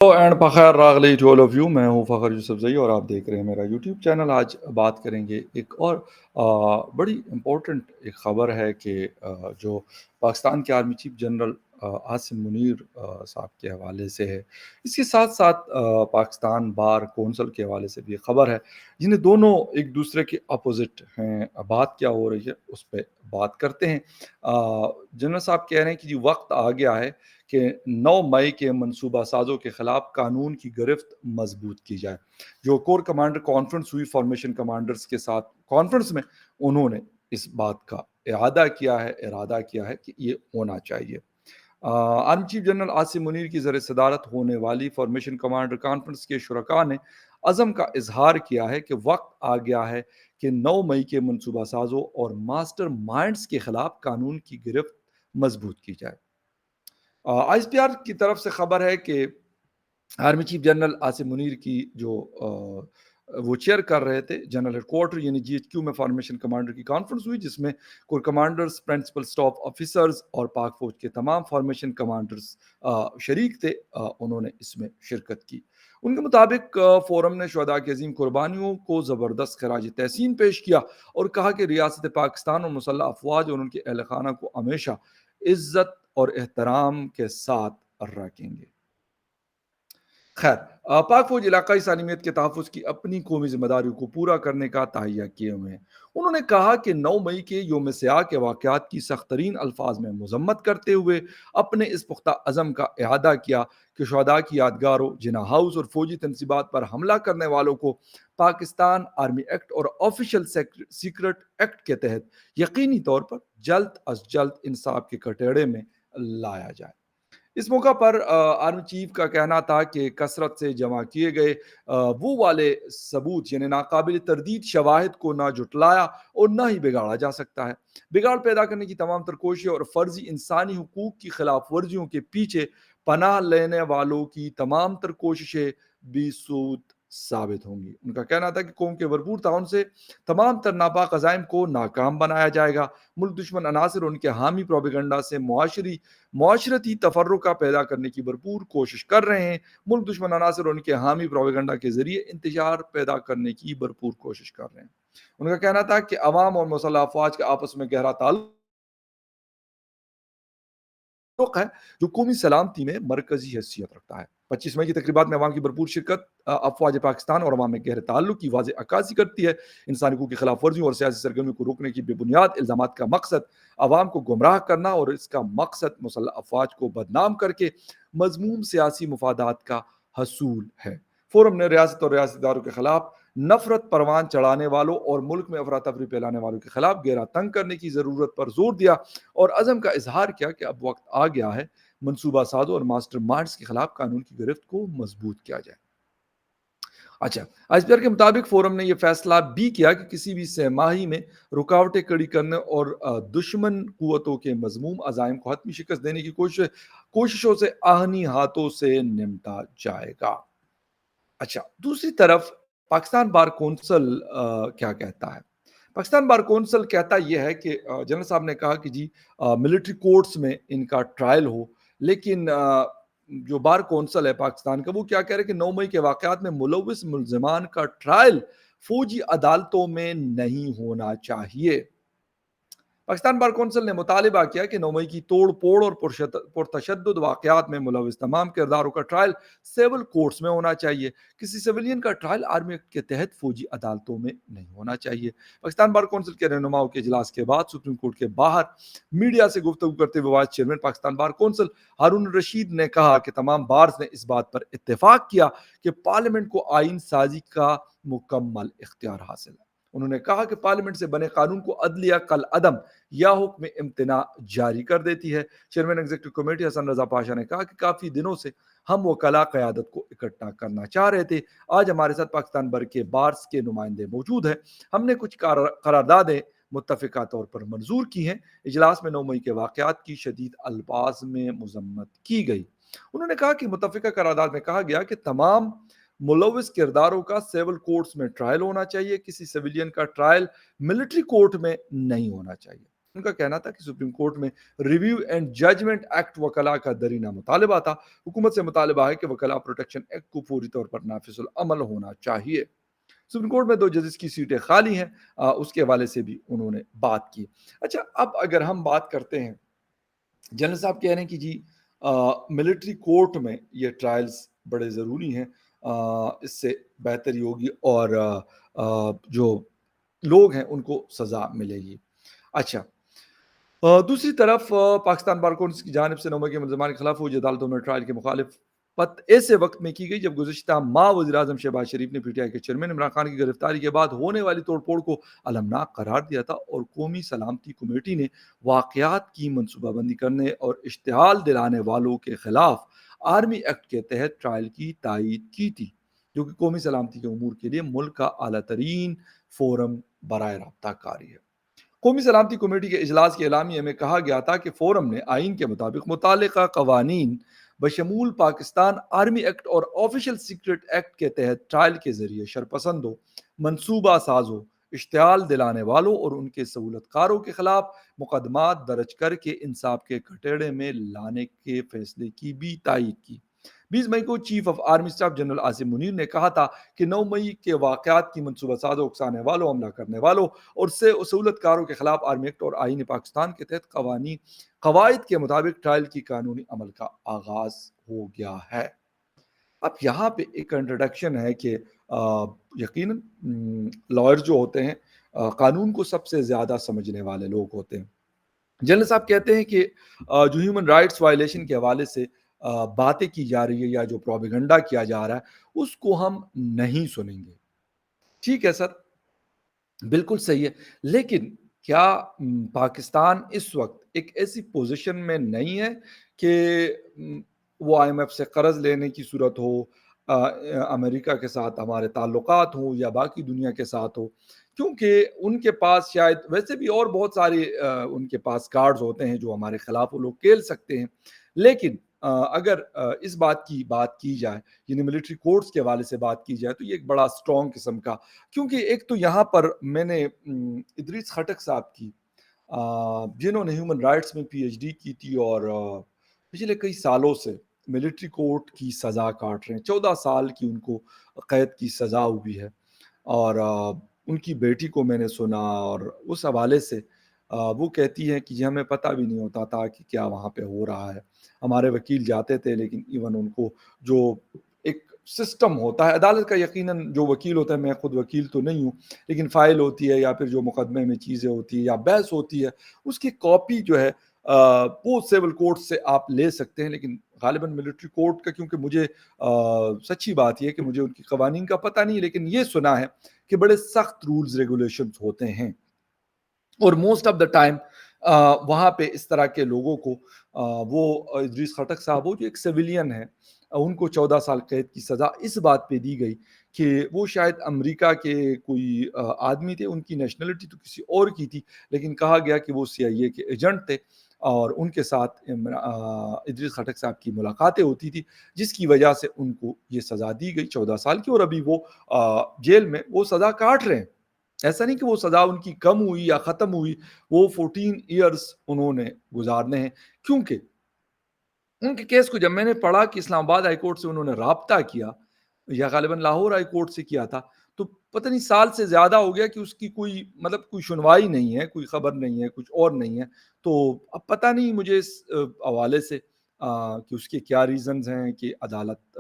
Hello and بخیر راغلی to all of you. میں ہوں فخر یوسف زئی اور آپ دیکھ رہے ہیں میرا یوٹیوب چینل. آج بات کریں گے ایک اور بڑی امپورٹنٹ ایک خبر ہے کہ جو پاکستان کے army chief general Asim Munir صاحب کے حوالے سے ہے. اس کے ساتھ ساتھ پاکستان بار کونسل کے حوالے سے بھی ایک خبر ہے جنہیں دونوں ایک دوسرے کے اپوزٹ ہیں. بات کیا ہو رہی ہے اس پہ بات کرتے ہیں. جنرل صاحب کہہ رہے ہیں کہ جی وقت آ گیا ہے کہ 9 مئی کے منصوبہ سازوں کے خلاف قانون کی گرفت مضبوط کی جائے. جو کور کمانڈر کانفرنس ہوئی فارمیشن کمانڈرز کے ساتھ کانفرنس میں, انہوں نے اس بات کا ارادہ کیا ہے کہ یہ ہونا چاہیے. Army chief general Asim Munir کی زیر صدارت ہونے والی فارمیشن کمانڈر کانفرنس کے شرکاء نے عزم کا اظہار کیا ہے کہ وقت آ گیا ہے کہ 9 مئی کے منصوبہ سازوں اور ماسٹر مائنڈز کے خلاف قانون کی گرفت مضبوط کی جائے. آئی ایس پی آر کی طرف سے خبر ہے کہ army chief general Asim Munir کی جو وہ چیئر کر رہے تھے جنرل ہیڈ کوارٹر یعنی جی ایچ کیو میں فارمیشن کمانڈر کی کانفرنس ہوئی, جس میں corps commanders, principal staff officers اور پاک فوج کے تمام فارمیشن کمانڈرز شریک تھے. انہوں نے اس میں شرکت کی. ان کے مطابق فورم نے شہداء کی عظیم قربانیوں کو زبردست خراج تحسین پیش کیا اور کہا کہ ریاست پاکستان اور مسلح افواج اور ان کے اہل خانہ کو ہمیشہ عزت اور احترام کے ساتھ رکھیں گے. خیر, پاک فوج علاقائی سالمیت کے تحفظ کی اپنی قومی ذمہ داریوں کو پورا کرنے کا تہیہ کیے ہوئے ہیں. انہوں نے کہا کہ 9 مئی کے یوم سیاہ کے واقعات کی سخت ترین الفاظ میں مذمت کرتے ہوئے اپنے اس پختہ عزم کا اعادہ کیا کہ شہداء کی یادگاروں, جناح ہاؤس اور فوجی تنصیبات پر حملہ کرنے والوں کو پاکستان آرمی ایکٹ اور آفیشل سیکرٹ ایکٹ کے تحت یقینی طور پر جلد از جلد انصاف کے کٹہرے میں لایا جائے. اس موقع پر آرمی چیف کا کہنا تھا کہ کثرت سے جمع کیے گئے وہ والے ثبوت یعنی ناقابل تردید شواہد کو نہ جھٹلایا اور نہ ہی بگاڑا جا سکتا ہے. بگاڑ پیدا کرنے کی تمام تر کوششیں اور فرضی انسانی حقوق کی خلاف ورزیوں کے پیچھے پناہ لینے والوں کی تمام تر کوششیں بھی سود ثابت ہوں گی. ان کا کہنا تھا کہ قوم کے بھرپور تعاون سے تمام تر ناپاک عزائم کو ناکام بنایا جائے گا. ملک دشمن عناصر اور ان کے حامی پروپیگنڈا سے معاشرتی تفرقہ پیدا کرنے کی بھرپور کوشش کر رہے ہیں. ملک دشمن عناصر اور ان کے حامی پروپیگنڈا کے ذریعے انتشار پیدا کرنے کی بھرپور کوشش کر رہے ہیں. ان کا کہنا تھا کہ عوام اور مسلح افواج کا آپس میں گہرا تعلق ہے جو قومی سلامتی میں مرکزی حیثیت رکھتا ہے. 25 مئی کی تقریبات میں عوام کی بھرپور شرکت افواج پاکستان اور عوام میں گہرے تعلق کی واضح عکاسی کرتی ہے. انسانی حقوق کی خلاف ورزیوں اور سیاسی سرگرمیوں کو روکنے کی بے بنیاد الزامات کا مقصد عوام کو گمراہ کرنا اور اس کا مقصد مسلح افواج کو بدنام کر کے مذموم سیاسی مفادات کا حصول ہے. فورم نے ریاست اور ریاستی اداروں کے خلاف نفرت پروان چڑھانے والوں اور ملک میں افراتفری پھیلانے والوں کے خلاف گہرا تنگ کرنے کی ضرورت پر زور دیا اور عزم کا اظہار کیا کہ اب وقت آ گیا ہے منصوبہ سازوں اور ماسٹر مائنڈز کے خلاف قانون کی گرفت کو مضبوط کیا جائے. اچھا, آئی پی آر کے مطابق فورم نے یہ فیصلہ بھی کیا کہ کسی بھی سہ ماہی میں رکاوٹیں کھڑی کرنے اور دشمن قوتوں کے مذموم عزائم کو حتمی شکست دینے کی کوششوں سے آہنی ہاتھوں سے نمٹا جائے گا. اچھا, دوسری طرف پاکستان بار کونسل کیا کہتا ہے؟ پاکستان بار کونسل کہتا یہ ہے کہ جنرل صاحب نے کہا کہ جی ملٹری کورٹس میں ان کا ٹرائل ہو, لیکن جو بار کونسل ہے پاکستان کا وہ کیا کہہ رہے کہ 9 مئی کے واقعات میں ملوث ملزمان کا ٹرائل فوجی عدالتوں میں نہیں ہونا چاہیے. پاکستان بار کونسل نے مطالبہ کیا کہ 9 مئی کی توڑ پھوڑ اور پرتشدد واقعات میں ملوث تمام کرداروں کا ٹرائل سیول کورٹس میں ہونا چاہیے. کسی سویلین کا ٹرائل آرمی ایکٹ کے تحت فوجی عدالتوں میں نہیں ہونا چاہیے. پاکستان بار کونسل کے رہنماؤں کے اجلاس کے بعد سپریم کورٹ کے باہر میڈیا سے گفتگو کرتے ہوئے vice chairman Pakistan bar council Haroon Rasheed نے کہا کہ تمام بارز نے اس بات پر اتفاق کیا کہ پارلیمنٹ کو آئین سازی کا مکمل اختیار حاصل ہے. انہوں نے کہا کہ پارلیمنٹ سے بنے قانون کو عدلیہ کل عدم یا حکم امتناع جاری کر دیتی ہے. چیئرمین ایگزیکٹو کمیٹی حسن رضا پاشا نے کہا کہ کافی دنوں سے ہم وکلاء قیادت کو اکٹھا کرنا چاہ رہے تھے. آج ہمارے ساتھ پاکستان بھر کے بارز کے نمائندے موجود ہیں. ہم نے کچھ قراردادیں متفقہ طور پر منظور کی ہیں. اجلاس میں 9 مئی کے واقعات کی شدید الفاظ میں مذمت کی گئی. انہوں نے کہا کہ متفقہ قرارداد میں کہا گیا کہ تمام ملوث کرداروں کا سیول کورٹس میں ٹرائل ہونا چاہیے. کسی سویلین کا ٹرائل ملٹری کورٹ میں نہیں ہونا چاہیے. ان کا کہنا تھا کہ سپریم کورٹ میں ریویو اینڈ ججمنٹ ایکٹ وکلاء کا درینہ مطالبہ تھا۔ حکومت سے مطالبہ ہے کہ وکلاء پروٹیکشن ایکٹ کو پوری طور پر نافذ العمل ہونا چاہیے۔ سپریم کورٹ میں 2 ججز کی سیٹیں خالی ہیں، اس کے حوالے سے بھی انہوں نے بات کی۔ اچھا، اب اگر ہم بات کرتے ہیں، جنرل صاحب کہہ رہے ہیں کہ جی ملٹری کورٹ میں یہ ٹرائلز بڑے ضروری ہیں، اس سے بہتری ہوگی اور جو لوگ ہیں ان کو سزا ملے گی۔ اچھا، دوسری طرف پاکستان بار کونسل کی جانب سے نومہ کے ملزمان کے خلاف فوجی عدالتوں میں ٹرائل کی مخالفت ایسے وقت میں کی گئی جب گزشتہ ماہ وزیر اعظم شہباز شریف نے پی ٹی آئی کے چیئرمین عمران خان کی گرفتاری کے بعد ہونے والی توڑ پھوڑ کو المناک قرار دیا تھا اور قومی سلامتی کمیٹی نے واقعات کی منصوبہ بندی کرنے اور اشتعال دلانے والوں کے خلاف آرمی ایکٹ کے تحت ٹرائل کی تائید کی تھی، جو کہ قومی سلامتی کے امور کے لیے ملک کا اعلیٰ ترین فورم برائے رابطہ کاری ہے۔ قومی سلامتی کمیٹی کے اجلاس کے اعلامیے میں کہا گیا تھا کہ فورم نے آئین کے مطابق متعلقہ قوانین بشمول پاکستان آرمی ایکٹ اور آفیشل سیکرٹ ایکٹ کے تحت ٹرائل کے ذریعے شرپسندوں، منصوبہ سازوں، اشتعال دلانے والوں اور ان کے سہولت کاروں کے خلاف مقدمات درج کر کے انصاف کے کٹہرے میں لانے کے فیصلے کی بھی تائید کی۔ 20 مئی کو chief of army staff general Asim Munir نے کہا تھا کہ 9 مئی کے واقعات کی منصوبہ سازوں، اکسانے والوں، حملہ کرنے والوں اور سہولت کاروں کے خلاف آرمی ایکٹ اور آئین پاکستان کے تحت قواعد کے مطابق ٹرائل کی قانونی عمل کا آغاز ہو گیا ہے۔ اب یہاں پہ ایک انٹروڈکشن ہے کہ یقیناً لائر جو ہوتے ہیں قانون کو سب سے زیادہ سمجھنے والے لوگ ہوتے ہیں۔ جنرل صاحب کہتے ہیں کہ جو ہیومن رائٹس وائلیشن کے حوالے سے باتیں کی جا رہی ہے یا جو پروپیگنڈا کیا جا رہا ہے اس کو ہم نہیں سنیں گے۔ ٹھیک ہے سر، بالکل صحیح ہے، لیکن کیا پاکستان اس وقت ایک ایسی پوزیشن میں نہیں ہے کہ وہ آئی ایم ایف سے قرض لینے کی صورت ہو، امریکہ کے ساتھ ہمارے تعلقات ہوں یا باقی دنیا کے ساتھ ہو، کیونکہ ان کے پاس شاید ویسے بھی اور بہت سارے ان کے پاس کارڈز ہوتے ہیں جو ہمارے خلاف وہ لوگ کھیل سکتے ہیں، لیکن اگر اس بات کی جائے، یعنی ملٹری کورٹس کے حوالے سے بات کی جائے، تو یہ ایک بڑا اسٹرانگ قسم کا، کیونکہ ایک تو یہاں پر میں نے ادریس خٹک صاحب کی جنہوں نے ہیومن رائٹس میں پی ایچ ڈی کی تھی اور پچھلے کئی سالوں سے ملٹری کورٹ کی سزا کاٹ رہے ہیں، 14 سال کی ان کو قید کی سزا ہوئی ہے، اور ان کی بیٹی کو میں نے سنا اور اس حوالے سے وہ کہتی ہے کہ جی ہمیں پتہ بھی نہیں ہوتا تھا کہ کیا وہاں پہ ہو رہا ہے، ہمارے وکیل جاتے تھے لیکن ایون ان کو جو ایک سسٹم ہوتا ہے عدالت کا، یقیناً جو وکیل ہوتا ہے، میں خود وکیل تو نہیں ہوں، لیکن فائل ہوتی ہے یا پھر جو مقدمے میں چیزیں ہوتی ہیں یا بحث ہوتی ہے اس کی کاپی جو ہے وہ سیول کورٹ سے آپ لے سکتے ہیں، لیکن غالباً ملٹری کورٹ کا، کیونکہ مجھے سچی بات یہ ہے کہ مجھے ان کی قوانین کا پتہ نہیں، لیکن یہ سنا ہے کہ بڑے سخت رولز ریگولیشنز ہوتے ہیں اور موسٹ آف دا ٹائم وہاں پہ اس طرح کے لوگوں کو وہ ادریس خٹک صاحب وہ جو ایک سویلین ہے ان کو 14 سال قید کی سزا اس بات پہ دی گئی کہ وہ شاید امریکہ کے کوئی آدمی تھے، ان کی نیشنلٹی تو کسی اور کی تھی، لیکن کہا گیا کہ وہ سی آئی اے کے ایجنٹ تھے اور ان کے ساتھ ادریس خٹک صاحب کی ملاقاتیں ہوتی تھی، جس کی وجہ سے ان کو یہ سزا دی گئی 14 سال کی، اور ابھی وہ جیل میں وہ سزا کاٹ رہے ہیں۔ ایسا نہیں کہ وہ سزا ان کی کم ہوئی یا ختم ہوئی، وہ 14 ایئرز انہوں نے گزارنے ہیں، کیونکہ ان کے کیس کو جب میں نے پڑھا کہ اسلام آباد ہائی کورٹ سے انہوں نے رابطہ کیا یا غالباً لاہور ہائی کورٹ سے کیا تھا، تو پتہ نہیں سال سے زیادہ ہو گیا کہ اس کی کوئی کوئی سنوائی نہیں ہے، کوئی خبر نہیں ہے، کچھ اور نہیں ہے، تو اب پتہ نہیں مجھے اس حوالے سے کہ اس کے کیا ریزنز ہیں کہ عدالت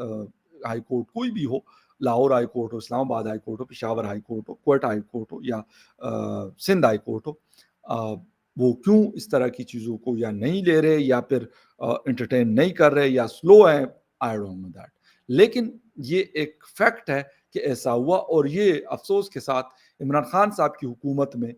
ہائی کورٹ کوئی بھی ہو، لاہور ہائی کورٹ ہو، اسلام آباد ہائی کورٹ ہو، پشاور ہائی کورٹ ہو، کوئٹہ ہائی کورٹ ہو یا سندھ ہائی کورٹ ہو، وہ کیوں اس طرح کی چیزوں کو یا نہیں لے رہے یا پھر انٹرٹین نہیں کر رہے یا سلو ہیں، آئی ڈونٹ نو دیٹ، لیکن یہ ایک فیکٹ ہے کہ ایسا ہوا، اور یہ افسوس کے ساتھ عمران خان صاحب کی حکومت میں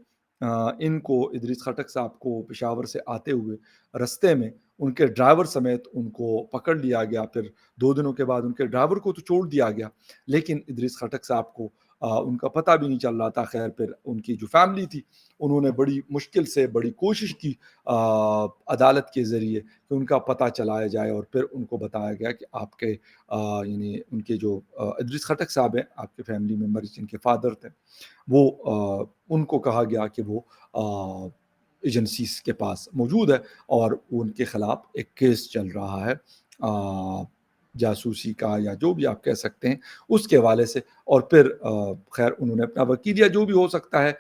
ان کو ادریس خٹک صاحب کو پشاور سے آتے ہوئے رستے میں ان کے ڈرائیور سمیت ان کو پکڑ لیا گیا، پھر 2 دنوں کے بعد ان کے ڈرائیور کو تو چھوڑ دیا گیا، لیکن ادریس خٹک صاحب کو ان کا پتہ بھی نہیں چل رہا تھا۔ خیر پھر ان کی جو فیملی تھی انہوں نے بڑی مشکل سے بڑی کوشش کی عدالت کے ذریعے کہ ان کا پتہ چلایا جائے، اور پھر ان کو بتایا گیا کہ آپ کے یعنی ان کے جو ادریس خٹک صاحب ہیں، آپ کے فیملی ممبر جن کے فادر تھے، وہ ان کو کہا گیا کہ وہ ایجنسیز کے پاس موجود ہے اور ان کے خلاف ایک کیس چل رہا ہے جاسوسی کا یا جو بھی آپ کہہ سکتے ہیں اس کے حوالے سے. اور پھر خیر انہوں نے اپنا وکیل یا جو بھی ہو سکتا ہے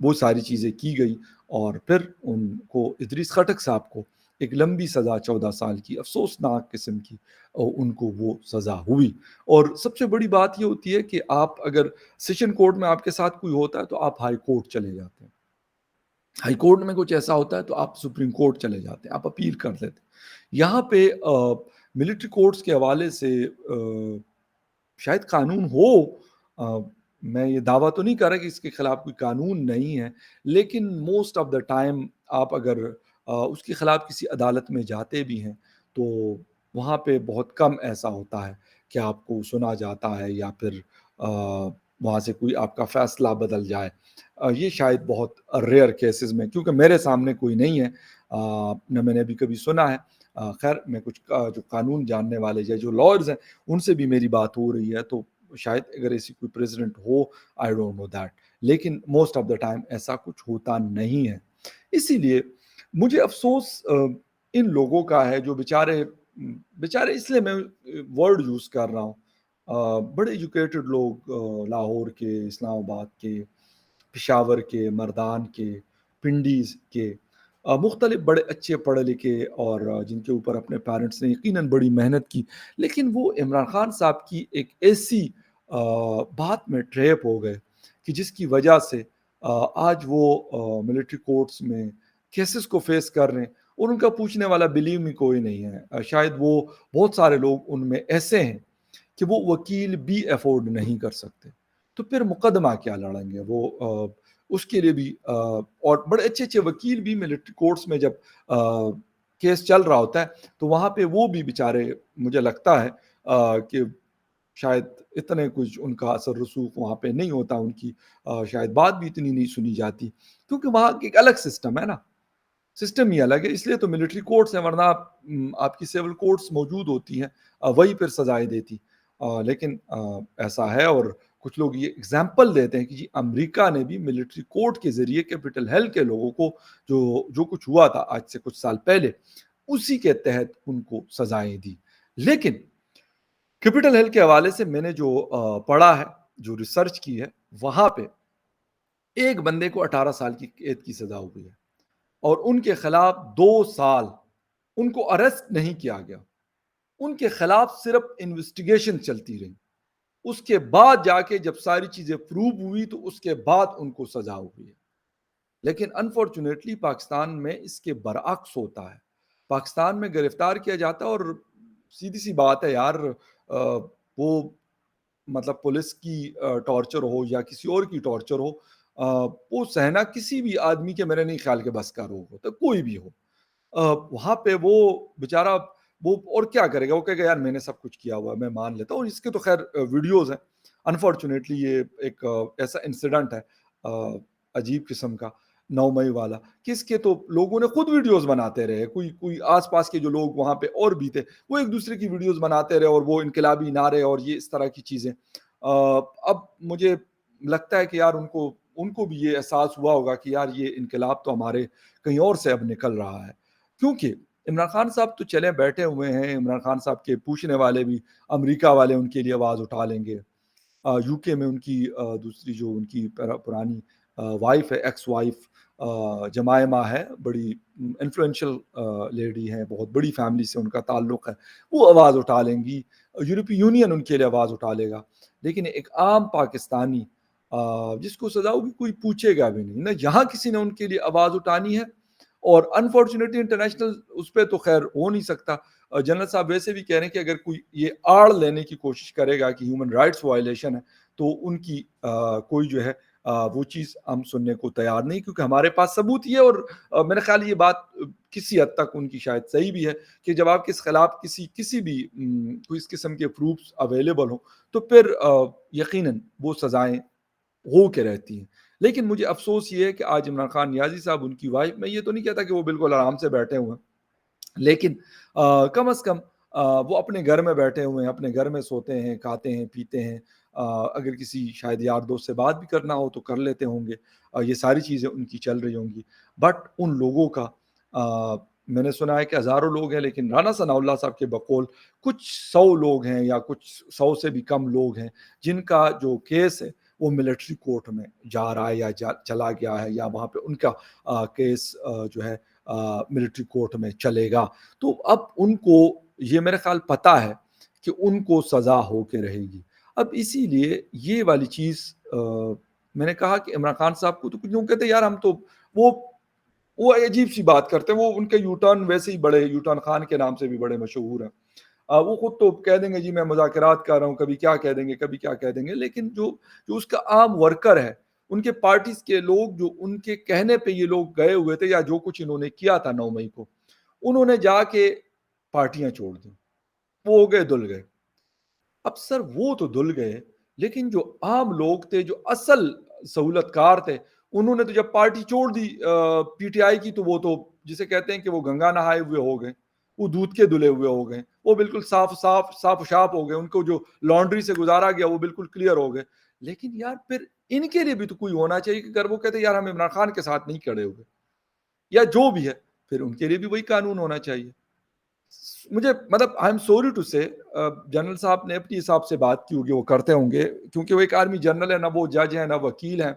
وہ ساری چیزیں کی گئی اور پھر ان کو ادریس خٹک صاحب کو ایک لمبی سزا 14 سال کی افسوسناک قسم کی اور ان کو وہ سزا ہوئی. اور سب سے بڑی بات یہ ہوتی ہے کہ آپ اگر سیشن کورٹ میں آپ کے ساتھ کوئی ہوتا ہے تو آپ ہائی کورٹ چلے جاتے ہیں, ہائی کورٹ میں کچھ ایسا ہوتا ہے تو آپ سپریم کورٹ چلے جاتے ہیں, آپ اپیل کر لیتے ہیں. یہاں پہ ملٹری کورٹس کے حوالے سے شاید قانون ہو, میں یہ دعویٰ تو نہیں کر رہا کہ اس کے خلاف کوئی قانون نہیں ہے, لیکن موسٹ آف دا ٹائم آپ اگر اس کے خلاف کسی عدالت میں جاتے بھی ہیں تو وہاں پہ بہت کم ایسا ہوتا ہے کہ آپ کو سنا جاتا ہے یا پھر وہاں سے کوئی آپ کا فیصلہ بدل جائے. یہ شاید بہت ریئر کیسز میں, کیونکہ میرے سامنے کوئی نہیں ہے, نہ میں نے ابھی کبھی سنا ہے. خیر میں کچھ جو قانون جاننے والے یا جو لائرز ہیں ان سے بھی میری بات ہو رہی ہے, تو شاید اگر ایسی کوئی پریزیڈنٹ ہو, آئی ڈونٹ نو دیٹ, لیکن موسٹ آف دا ٹائم ایسا کچھ ہوتا نہیں ہے. اسی لیے مجھے افسوس ان لوگوں کا ہے جو بیچارے اس لیے میں ورڈ یوز کر رہا ہوں, بڑے ایجوکیٹڈ لوگ لاہور کے, اسلام آباد کے, پشاور کے, مردان کے, پنڈیز کے, مختلف بڑے اچھے پڑھے لکھے اور جن کے اوپر اپنے پیرنٹس نے یقیناً بڑی محنت کی, لیکن وہ عمران خان صاحب کی ایک ایسی بات میں ٹریپ ہو گئے کہ جس کی وجہ سے آج وہ ملٹری کورٹس میں کیسز کو فیس کر رہے ہیں اور ان کا پوچھنے والا بلیو میں کوئی نہیں ہے. شاید وہ بہت سارے لوگ ان میں ایسے ہیں کہ وہ وکیل بھی افورڈ نہیں کر سکتے, تو پھر مقدمہ کیا لڑیں گے وہ. اس کے لیے بھی اور بڑے اچھے اچھے وکیل بھی ملٹری کورٹس میں جب کیس چل رہا ہوتا ہے تو وہاں پہ وہ بھی بیچارے مجھے لگتا ہے کہ شاید اتنے کچھ ان کا اثر رسوخ وہاں پہ نہیں ہوتا, ان کی شاید بات بھی اتنی نہیں سنی جاتی, کیونکہ وہاں ایک الگ سسٹم ہے نا, سسٹم ہی الگ ہے. اس لیے تو ملٹری کورٹس ہیں, ورنہ آپ کی سیول کورٹس موجود ہوتی ہیں, وہی پھر سزائیں دیتی. لیکن ایسا ہے, اور کچھ لوگ یہ اگزامپل دیتے ہیں کہ جی امریکہ نے بھی ملٹری کورٹ کے ذریعے کیپٹل ہل کے لوگوں کو جو کچھ ہوا تھا آج سے کچھ سال پہلے, اسی کے تحت ان کو سزائیں دی. لیکن کیپٹل ہل کے حوالے سے میں نے جو پڑھا ہے, جو ریسرچ کی ہے, وہاں پہ ایک بندے کو 18 سال کی قید کی سزا ہوئی ہے اور ان کے خلاف 2 سال ان کو اریسٹ نہیں کیا گیا, ان کے خلاف صرف انویسٹیگیشن چلتی رہی. اس کے بعد جا کے جب ساری چیزیں پروو ہوئی تو اس کے بعد ان کو سزا ہوئی ہے. لیکن انفارچونیٹلی پاکستان میں اس کے برعکس ہوتا ہے. پاکستان میں گرفتار کیا جاتا ہے اور سیدھی سی بات ہے یار, وہ مطلب پولیس کی ٹارچر ہو یا کسی اور کی ٹارچر ہو, وہ سہنا کسی بھی آدمی کے میرے نہیں خیال کے بس کا روگ ہوتا, کوئی بھی ہو. وہاں پہ وہ بیچارہ وہ اور کیا کرے گا, وہ کہے گا یار میں نے سب کچھ کیا ہوا ہے, میں مان لیتا ہوں. اور اس کے تو خیر ویڈیوز ہیں. انفارچونیٹلی یہ ایک ایسا انسیڈنٹ ہے عجیب قسم کا, 9 مئی والا, کس کے تو لوگوں نے خود ویڈیوز بناتے رہے, کوئی آس پاس کے جو لوگ وہاں پہ اور بھی تھے وہ ایک دوسرے کی ویڈیوز بناتے رہے, اور وہ انقلابی نعرے اور یہ اس طرح کی چیزیں. اب مجھے لگتا ہے کہ یار ان کو بھی یہ احساس ہوا ہوگا کہ یار یہ انقلاب تو ہمارے کہیں اور سے اب نکل رہا ہے, کیونکہ عمران خان صاحب تو چلے بیٹھے ہوئے ہیں. عمران خان صاحب کے پوچھنے والے بھی امریکہ والے ان کے لیے آواز اٹھا لیں گے. یو کے میں ان کی دوسری جو ان کی پرانی وائف ہے, ایکس وائف جمائمہ ہے, بڑی انفلوئنشل لیڈی ہے, بہت بڑی فیملی سے ان کا تعلق ہے, وہ آواز اٹھا لیں گی. یورپی یونین ان کے لیے آواز اٹھا لے گا. لیکن ایک عام پاکستانی جس کو سزا ہوگی کوئی پوچھے گا بھی نہیں, نہ یہاں کسی نے ان کے لیے آواز اٹھانی ہے. اور انفارچونیٹلی انٹرنیشنل اس پہ تو خیر ہو نہیں سکتا. جنرل صاحب ویسے بھی کہہ رہے ہیں کہ اگر کوئی یہ آڑ لینے کی کوشش کرے گا کہ ہیومن رائٹس وائلیشن ہے تو ان کی کوئی جو ہے وہ چیز ہم سننے کو تیار نہیں, کیونکہ ہمارے پاس ثبوت یہ, اور میرے خیال یہ بات کسی حد تک ان کی شاید صحیح بھی ہے کہ جب آپ کے خلاف کسی بھی کوئی اس قسم کے پروفس اویلیبل ہوں تو پھر یقیناً وہ سزائیں ہو کے رہتی ہیں. لیکن مجھے افسوس یہ ہے کہ آج عمران خان نیازی صاحب, ان کی وائف, میں یہ تو نہیں کہتا کہ وہ بالکل آرام سے بیٹھے ہوئے ہیں, لیکن کم از کم وہ اپنے گھر میں بیٹھے ہوئے ہیں, اپنے گھر میں سوتے ہیں, کھاتے ہیں, پیتے ہیں. اگر کسی شاید یار دوست سے بات بھی کرنا ہو تو کر لیتے ہوں گے. یہ ساری چیزیں ان کی چل رہی ہوں گی. بٹ ان لوگوں کا میں نے سنا ہے کہ ہزاروں لوگ ہیں، لیکن رانا ثناء اللہ صاحب کے بقول کچھ 100 لوگ ہیں یا کچھ 100 سے بھی کم لوگ ہیں جن کا جو کیس ہے وہ ملٹری کورٹ میں جا رہا ہے یا چلا گیا ہے، یا وہاں پہ ان کا کیس جو ہے ملٹری کورٹ میں چلے گا. تو اب ان کو یہ میرے خیال پتہ ہے کہ ان کو سزا ہو کے رہے گی. اب اسی لیے یہ والی چیز میں نے کہا کہ عمران خان صاحب کو تو کچھ لوگ کہتے ہیں یار ہم تو وہ عجیب سی بات کرتے ہیں، وہ ان کے یو ٹرن ویسے ہی بڑے، یو ٹرن خان کے نام سے بھی بڑے مشہور ہیں. وہ خود تو کہہ دیں گے جی میں مذاکرات کر رہا ہوں، کبھی کیا کہہ دیں گے کبھی کیا کہہ دیں گے، لیکن جو اس کا عام ورکر ہے، ان کے پارٹیز کے لوگ جو ان کے کہنے پہ یہ لوگ گئے ہوئے تھے، یا جو کچھ انہوں نے کیا تھا 9 مئی کو، انہوں نے جا کے پارٹیاں چھوڑ دیں، وہ ہو گئے دھل گئے. اب سر وہ تو دھل گئے، لیکن جو عام لوگ تھے، جو اصل سہولت کار تھے، انہوں نے تو جب پارٹی چھوڑ دی پی ٹی آئی کی، تو وہ تو جسے کہتے ہیں کہ وہ گنگا نہائے ہوئے ہو گئے، وہ دودھ کے دھلے ہوئے ہو گئے، وہ بالکل صاف صاف صاف شاف ہو گئے، ان کو جو لانڈری سے گزارا گیا وہ بالکل کلیئر ہو گئے. لیکن یار پھر ان کے لیے بھی تو کوئی ہونا چاہیے کہ اگر وہ کہتے ہیں یار ہم عمران خان کے ساتھ نہیں کھڑے ہوئے یا جو بھی ہے، پھر ان کے لیے بھی وہی قانون ہونا چاہیے. مجھے مطلب آئی ایم سوری ٹو سے جنرل صاحب نے اپنی حساب سے بات کی ہوگی، وہ کرتے ہوں گے کیونکہ وہ ایک آرمی جنرل ہے، نہ وہ جج ہے نہ وکیل ہے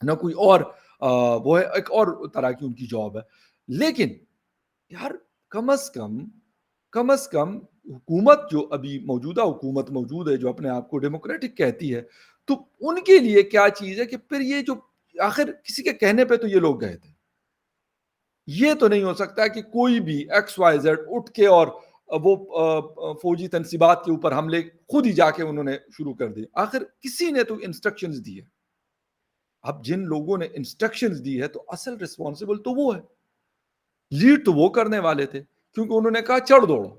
نہ کوئی اور وہ ہے، ایک اور طرح کی ان کی جاب ہے. لیکن یار کم از کم کم از کم حکومت جو ابھی موجودہ حکومت موجود ہے، جو اپنے آپ کو ڈیموکریٹک کہتی ہے، تو ان کے لیے کیا چیز ہے کہ پھر یہ جو آخر کسی کے کہنے پہ تو یہ لوگ گئے تھے. یہ تو نہیں ہو سکتا کہ کوئی بھی ایکس وائی زیڈ اٹھ کے اور وہ فوجی تنصیبات کے اوپر حملے خود ہی جا کے انہوں نے شروع کر دی. آخر کسی نے تو انسٹرکشنز دی ہے. اب جن لوگوں نے انسٹرکشنز دی ہے تو اصل ریسپانسبل تو وہ ہے، لیڈ تو وہ کرنے والے تھے، کیونکہ انہوں نے کہا چڑھ دوڑو،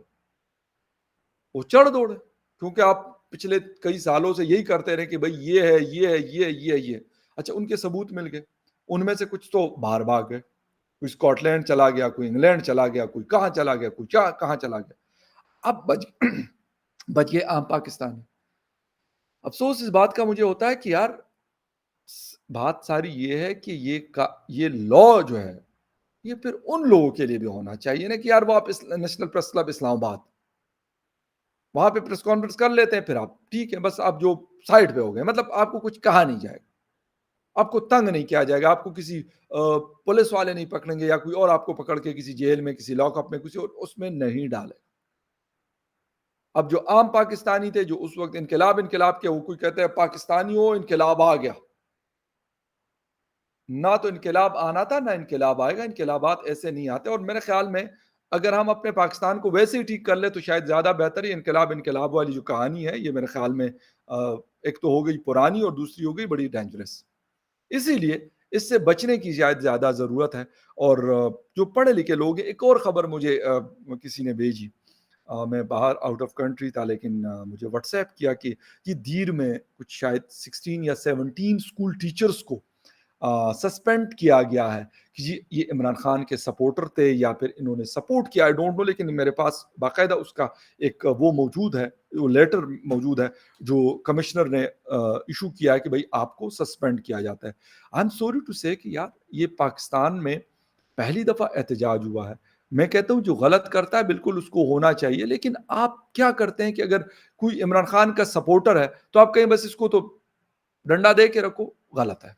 وہ چڑھ دوڑے. کیونکہ آپ پچھلے کئی سالوں سے یہی کرتے رہے کہ بھائی یہ ہے یہ ہے یہ ہے یہ ہے یہ. اچھا ان کے ثبوت مل گئے، ان میں سے کچھ تو باہر بھاگ گئے، کوئی اسکاٹ لینڈ چلا گیا، کوئی انگلینڈ چلا گیا، کوئی کہاں چلا گیا، کوئی کہاں چلا گیا. اب بچ گئے عام پاکستانی. افسوس اس بات کا مجھے ہوتا ہے کہ یار بات ساری یہ ہے کہ یہ لا جو ہے یہ پھر ان لوگوں کے لیے بھی ہونا چاہیے نا کہ یار وہ آپ نیشنل پریس کلب اسلام آباد وہاں پہ پریس کانفرنس کر لیتے ہیں، پھر آپ ٹھیک ہے بس آپ جو سائڈ پہ ہو گئے، مطلب آپ کو کچھ کہا نہیں جائے گا، آپ کو تنگ نہیں کیا جائے گا، آپ کو کسی پولیس والے نہیں پکڑیں گے یا کوئی اور آپ کو پکڑ کے کسی جیل میں کسی لاک اپ میں کسی اور اس میں نہیں ڈالے. اب جو عام پاکستانی تھے جو اس وقت انقلاب کے، وہ کوئی کہتے ہیں پاکستانی ہو انقلاب آ گیا، نہ تو انقلاب آنا تھا نہ انقلاب آئے گا. انقلابات ایسے نہیں آتے، اور میرے خیال میں اگر ہم اپنے پاکستان کو ویسے ہی ٹھیک کر لیں تو شاید زیادہ بہتر ہے. انقلاب والی جو کہانی ہے یہ میرے خیال میں ایک تو ہو گئی پرانی اور دوسری ہو گئی بڑی ڈینجرس. اسی لیے اس سے بچنے کی شاید زیادہ ضرورت ہے. اور جو پڑھے لکھے لوگ ہیں، ایک اور خبر مجھے کسی نے بھیجی، میں باہر آؤٹ آف کنٹری تھا، لیکن مجھے واٹس ایپ کیا کہ یہ دیر میں کچھ شاید 16 یا 17 اسکول ٹیچرز کو سسپینڈ کیا گیا ہے کہ یہ عمران خان کے سپورٹر تھے یا پھر انہوں نے سپورٹ کیا، آئی ڈونٹ نو. لیکن میرے پاس باقاعدہ اس کا ایک وہ موجود ہے، وہ لیٹر موجود ہے جو کمشنر نے ایشو کیا ہے کہ بھائی آپ کو سسپینڈ کیا جاتا ہے. آئی ایم سوری ٹو سے کہ یار یہ پاکستان میں پہلی دفعہ احتجاج ہوا ہے. میں کہتا ہوں جو غلط کرتا ہے بالکل اس کو ہونا چاہیے، لیکن آپ کیا کرتے ہیں کہ اگر کوئی عمران خان کا سپورٹر ہے تو آپ کہیں بس اس کو تو ڈنڈا دے کے رکھو، غلط ہے.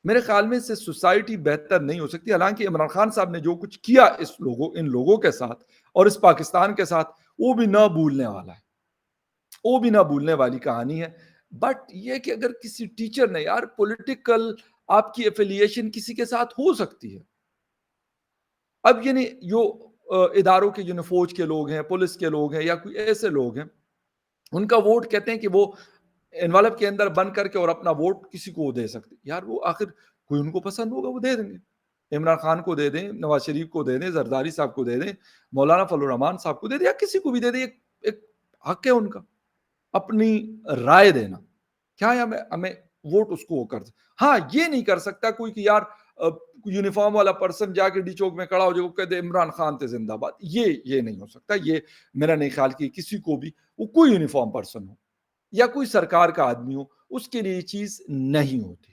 میرے خیال میں اس سے سوسائٹی بہتر نہیں ہو سکتی. حالانکہ عمران خان صاحب نے جو کچھ کیا ان لوگوں کے ساتھ اور اس پاکستان کے ساتھ، وہ بھی نہ بھولنے والا ہے، وہ بھی نہ بھولنے والی کہانی ہے. بٹ یہ کہ اگر کسی ٹیچر نے، یار پولیٹیکل آپ کی ایفیلیشن کسی کے ساتھ ہو سکتی ہے. اب یعنی جو اداروں کے جو فوج کے لوگ ہیں، پولیس کے لوگ ہیں یا کوئی ایسے لوگ ہیں، ان کا ووٹ کہتے ہیں کہ وہ انوالپ کے اندر بن کر کے اور اپنا ووٹ کسی کو دے سکتے. یار وہ آخر کوئی ان کو پسند ہوگا وہ دے دیں گے، عمران خان کو دے دیں، نواز شریف کو دے دیں، زرداری صاحب کو دے دیں، مولانا فضل الرحمان صاحب کو دے دیں، یا کسی کو بھی دے دیں. ایک حق ہے ان کا اپنی رائے دینا. کیا ہے ہمیں ووٹ اس کو کر. ہاں یہ نہیں کر سکتا کوئی کہ یار یونیفارم والا پرسن جا کے ڈی چوک میں کھڑا ہو جائے، وہ کہتے عمران خان تھے زندہ باد. یہ نہیں ہو سکتا. یہ میرا نہیں خیال کہ کسی کو بھی، وہ کوئی یونیفارم پرسن ہو یا کوئی سرکار کا آدمی ہو، اس کے لیے یہ چیز نہیں ہوتی.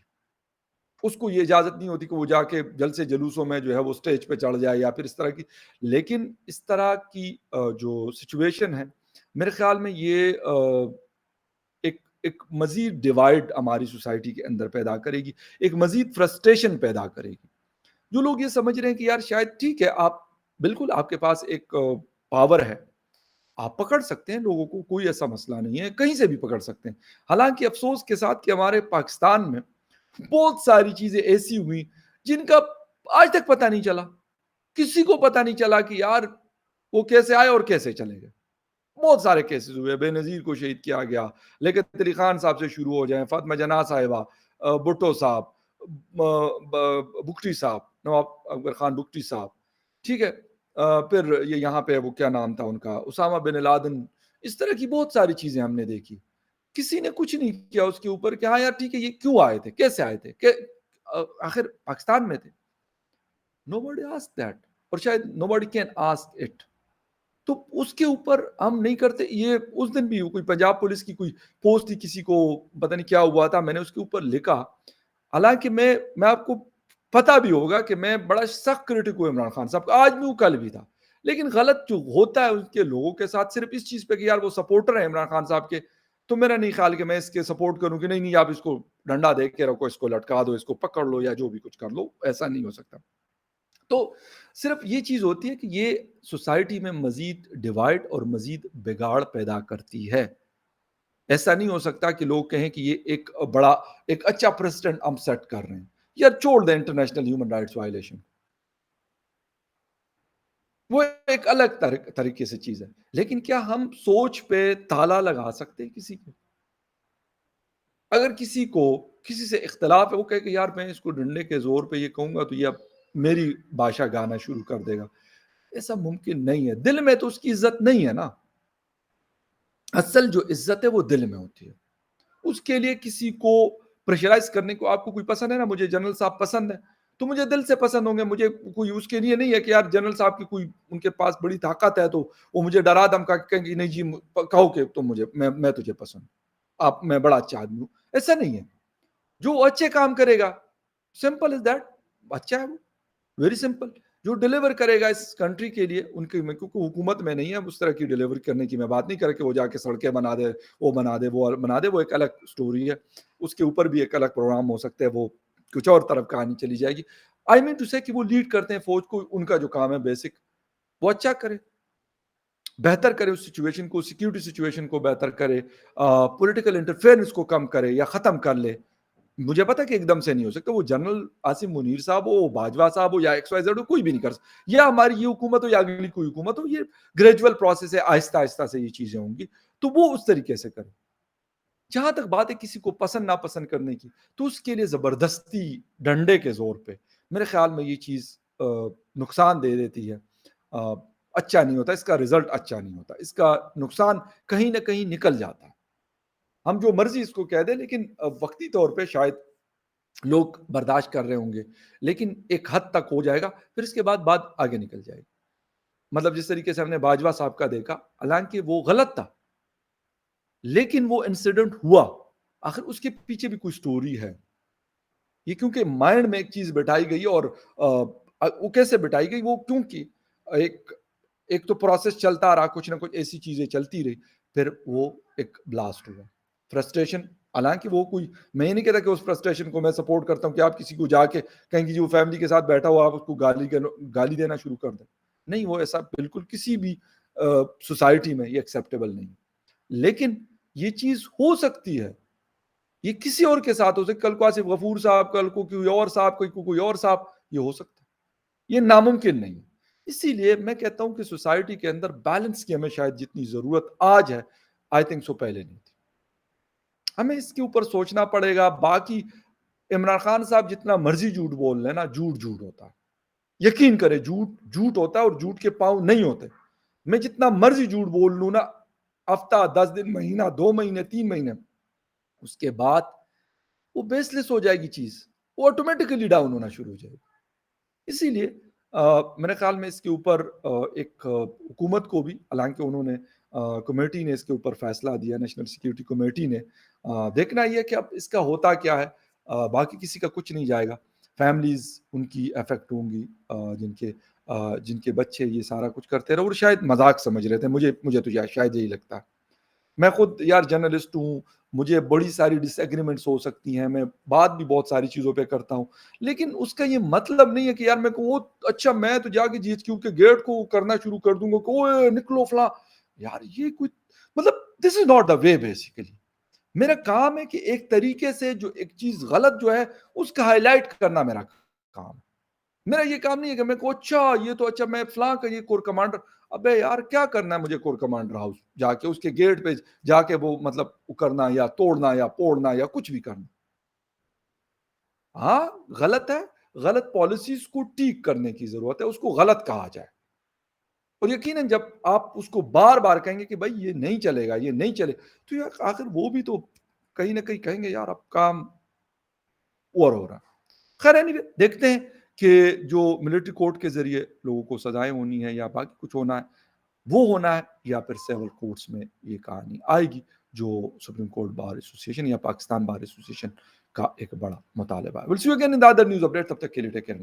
اس کو یہ اجازت نہیں ہوتی کہ وہ جا کے جلسے جلوسوں میں جو ہے وہ سٹیج پہ چڑھ جائے یا پھر اس طرح کی. لیکن اس طرح کی جو سچویشن ہے میرے خیال میں یہ ایک مزید ڈیوائڈ ہماری سوسائٹی کے اندر پیدا کرے گی, ایک مزید فرسٹریشن پیدا کرے گی. جو لوگ یہ سمجھ رہے ہیں کہ یار شاید ٹھیک ہے, آپ بالکل آپ کے پاس ایک پاور ہے, آپ پکڑ سکتے ہیں لوگوں کو, کوئی ایسا مسئلہ نہیں ہے, کہیں سے بھی پکڑ سکتے ہیں. حالانکہ افسوس کے ساتھ کہ ہمارے پاکستان میں بہت ساری چیزیں ایسی ہوئی جن کا آج تک پتہ نہیں چلا, کسی کو پتہ نہیں چلا کہ یار وہ کیسے آئے اور کیسے چلے گئے. بہت سارے کیسز ہوئے, بے نظیر کو شہید کیا گیا, لیکن علی خان صاحب سے شروع ہو جائیں, فاطمہ جناح صاحبہ, بھٹو صاحب, بگٹی صاحب, نواب اکبر خان بگٹی صاحب, ٹھیک ہے, پھر یہ یہاں پہ وہ کیا نام تھا ان کا, اسامہ بن لادن. اس طرح کی بہت ساری چیزیں ہم نے دیکھی, کسی نے کچھ نہیں کیا اس کے اوپر کہ ہاں یار ٹھیک ہے یہ کیوں آئے تھے, کیسے آئے تھے, کہ آخر پاکستان میں تھے. nobody asked that, اور شاید nobody can ask it. تو اس کے اوپر ہم نہیں کرتے. یہ اس دن بھی کوئی پنجاب پولیس کی کوئی پوسٹ تھی, کسی کو پتہ نہیں کیا ہوا تھا, میں نے اس کے اوپر لکھا, حالانکہ میں آپ کو پتا بھی ہوگا کہ میں بڑا سخت کرٹک ہوں عمران خان صاحب کا, آج بھی وہ کل بھی تھا, لیکن غلط جو ہوتا ہے ان کے لوگوں کے ساتھ صرف اس چیز پہ کہ یار وہ سپورٹر ہیں عمران خان صاحب کے, تو میرا نہیں خیال کہ میں اس کے سپورٹ کروں کہ نہیں آپ اس کو ڈنڈا دے کے رکھو, اس کو لٹکا دو, اس کو پکڑ لو یا جو بھی کچھ کر لو, ایسا نہیں ہو سکتا. تو صرف یہ چیز ہوتی ہے کہ یہ سوسائٹی میں مزید ڈیوائڈ اور مزید بگاڑ پیدا کرتی ہے. ایسا نہیں ہو سکتا کہ لوگ کہیں کہ یہ ایک اچھا پریسیڈنٹ ہم سیٹ کر رہے ہیں, یا چھوڑ دیں انٹرنیشنل ہیومن رائٹس وائلیشن, وہ ایک الگ طریقے سے چیز ہے. لیکن کیا ہم سوچ پہ تالا لگا سکتے ہیں کسی کے؟ اگر کسی سے اختلاف ہے, وہ کہے کہ یار میں اس کو ڈنڈے کے زور پہ یہ کہوں گا تو یہ اب میری بھاشا گانا شروع کر دے گا, ایسا ممکن نہیں ہے. دل میں تو اس کی عزت نہیں ہے نا, اصل جو عزت ہے وہ دل میں ہوتی ہے. اس کے لیے کسی کو پریشرائز کرنے کو, آپ کو کوئی پسند ہے نا, مجھے جنرل صاحب پسند ہے تو مجھے دل سے پسند ہوں گے, مجھے کوئی اس کے لیے نہیں ہے کہ یار جنرل صاحب کی کوئی ان کے پاس بڑی طاقت ہے تو وہ مجھے ڈرا دھمکا کے کہیں گے نہیں جی کہو کہ تم مجھے میں تجھے پسند, آپ میں بڑا اچھا آدمی ہوں. ایسا نہیں ہے. جو اچھے کام کرے گا, سمپل از دیٹ, اچھا ہے وہ, ویری سمپل. جو ڈیلیور کرے گا اس کنٹری کے لیے, ان کی کیونکہ حکومت میں نہیں ہے اس طرح کی ڈیلیور کرنے کی میں بات نہیں کر کے وہ جا کے سڑکیں بنا دے, وہ بنا دے, وہ بنا دے, وہ ایک الگ سٹوری ہے, اس کے اوپر بھی ایک الگ پروگرام ہو سکتا ہے, وہ کچھ اور طرف کہانی چلی جائے گی. آئی مین ٹو سے کہ وہ لیڈ کرتے ہیں فوج کو, ان کا جو کام ہے بیسک وہ اچھا کرے, بہتر کرے اس سچویشن کو, سیکیورٹی سچویشن کو بہتر کرے, پولیٹیکل انٹرفیئرنس کو کم کرے یا ختم کر لے. مجھے پتا کہ ایک دم سے نہیں ہو سکتا, وہ جنرل عاصم منیر صاحب ہو, باجوہ صاحب ہو یا ایکس وائی زیڈ ہو, کوئی بھی نہیں کر سکتا, یا ہماری یہ حکومت ہو یا اگلی کوئی حکومت ہو, یہ گریجول پروسیس ہے, آہستہ آہستہ سے یہ چیزیں ہوں گی, تو وہ اس طریقے سے کرے. جہاں تک بات ہے کسی کو پسند ناپسند کرنے کی, تو اس کے لیے زبردستی ڈنڈے کے زور پہ میرے خیال میں یہ چیز نقصان دے دیتی ہے, اچھا نہیں ہوتا, اس کا رزلٹ اچھا نہیں ہوتا, اس کا نقصان کہیں نہ کہیں نکل جاتا ہے. ہم جو مرضی اس کو کہہ دیں, لیکن وقتی طور پہ شاید لوگ برداشت کر رہے ہوں گے, لیکن ایک حد تک ہو جائے گا, پھر اس کے بعد بات آگے نکل جائے گی. مطلب جس طریقے سے ہم نے باجوہ صاحب کا دیکھا, حالانکہ وہ غلط تھا لیکن وہ انسیڈنٹ ہوا, آخر اس کے پیچھے بھی کوئی سٹوری ہے. یہ کیونکہ مائنڈ میں ایک چیز بٹھائی گئی, اور وہ کیسے بٹھائی گئی, وہ کیونکہ ایک تو پروسیس چلتا رہا, کچھ نہ کچھ ایسی چیزیں چلتی رہی, پھر وہ ایک بلاسٹ ہوا, فرسٹریشن. حالانکہ وہ کوئی, میں یہ نہیں کہتا کہ اس فرسٹریشن کو میں سپورٹ کرتا ہوں کہ آپ کسی کو جا کے کہیں کہ جی وہ فیملی کے ساتھ بیٹھا ہوا آپ اس کو گالی دینا شروع کر دیں, نہیں, وہ ایسا بالکل کسی بھی سوسائٹی میں یہ ایکسیپٹیبل نہیں. لیکن یہ چیز ہو سکتی ہے, یہ کسی اور کے ساتھ ہو سکتی, کل کو آصف غفور صاحب, کل کو کوئی اور صاحب, کوئی اور صاحب, یہ ہو سکتا ہے, یہ ناممکن نہیں. اسی لیے میں کہتا ہوں کہ سوسائٹی کے اندر بیلنس کی ہمیں شاید جتنی ضرورت آج ہے, آئی تھنک سو پہلے نہیں تھی. ہمیں اس کے اوپر سوچنا پڑے گا. باقی عمران خان صاحب جتنا مرضی جھوٹ بول لیں نا, جھوٹ ہوتا ہے, یقین کرے, جھوٹ ہوتا ہے, اور جھوٹ کے پاؤں نہیں ہوتے. میں جتنا مرضی جھوٹ بول لوں نا, ہفتہ, 10 دن, مہینہ, 2 مہینے, 3 مہینے, اس کے بعد وہ بیس لیس ہو جائے گی چیز, وہ آٹومیٹکلی ڈاؤن ہونا شروع ہو جائے گی. اسی لیے میرے خیال میں اس کے اوپر ایک حکومت کو بھی, حالانکہ انہوں نے کمیٹی نے اس کے اوپر فیصلہ دیا, نیشنل سیکیورٹی کمیٹی نے, دیکھنا یہ کہ اب اس کا ہوتا کیا ہے. باقی کسی کا کچھ نہیں جائے گا. فیملیز ان کی افیکٹ ہوں گی، جن کے بچے یہ سارا کچھ کرتے رہے اور شاید مذاق سمجھ رہے تھے. مجھے تو شاید یہی لگتا ہے. میں خود یار جرنلسٹ ہوں، مجھے بڑی ساری ڈس ایگریمنٹس ہو سکتی ہیں، میں بات بھی بہت ساری چیزوں پہ کرتا ہوں، لیکن اس کا یہ مطلب نہیں ہے کہ یار میں کہوں اچھا میں تو جا کے جی ایچ کیو کے گیٹ کو کرنا شروع کر دوں گا کہ اوئے نکلو فلاں. یار یہ کوئی مطلب دس is not the way. Basically میرا کام ہے کہ ایک طریقے سے جو ایک چیز غلط جو ہے اس کا ہائی لائٹ کرنا میرا کام ہے. میرا یہ کام نہیں ہے کہ میں کو اچھا یہ تو اچھا میں فلاں کا یہ کور کمانڈر. ابے یار کیا کرنا ہے مجھے کور کمانڈر ہاؤس جا کے اس کے گیٹ پہ جا کے وہ مطلب کرنا یا توڑنا یا پوڑنا یا کچھ بھی کرنا. ہاں غلط ہے، غلط پالیسیز کو ٹھیک کرنے کی ضرورت ہے، اس کو غلط کہا جائے. اور یقیناً جب آپ اس کو بار بار کہیں گے کہ بھائی یہ نہیں چلے گا، یہ نہیں چلے، تو یار آخر وہ بھی تو کہیں نہ کہیں کہیں گے یار اب کام اوور ہو رہا. خیر anyway دیکھتے ہیں کہ جو ملٹری کورٹ کے ذریعے لوگوں کو سزائیں ہونی ہے یا باقی کچھ ہونا ہے وہ ہونا ہے، یا پھر سیول کورٹس میں یہ کہانی آئے گی جو سپریم کورٹ بار ایسوسیشن یا پاکستان بار ایسوسیشن کا ایک بڑا مطالبہ ہے. We'll see you again in the other news update. تب تک کے لیے ٹیک کیئر.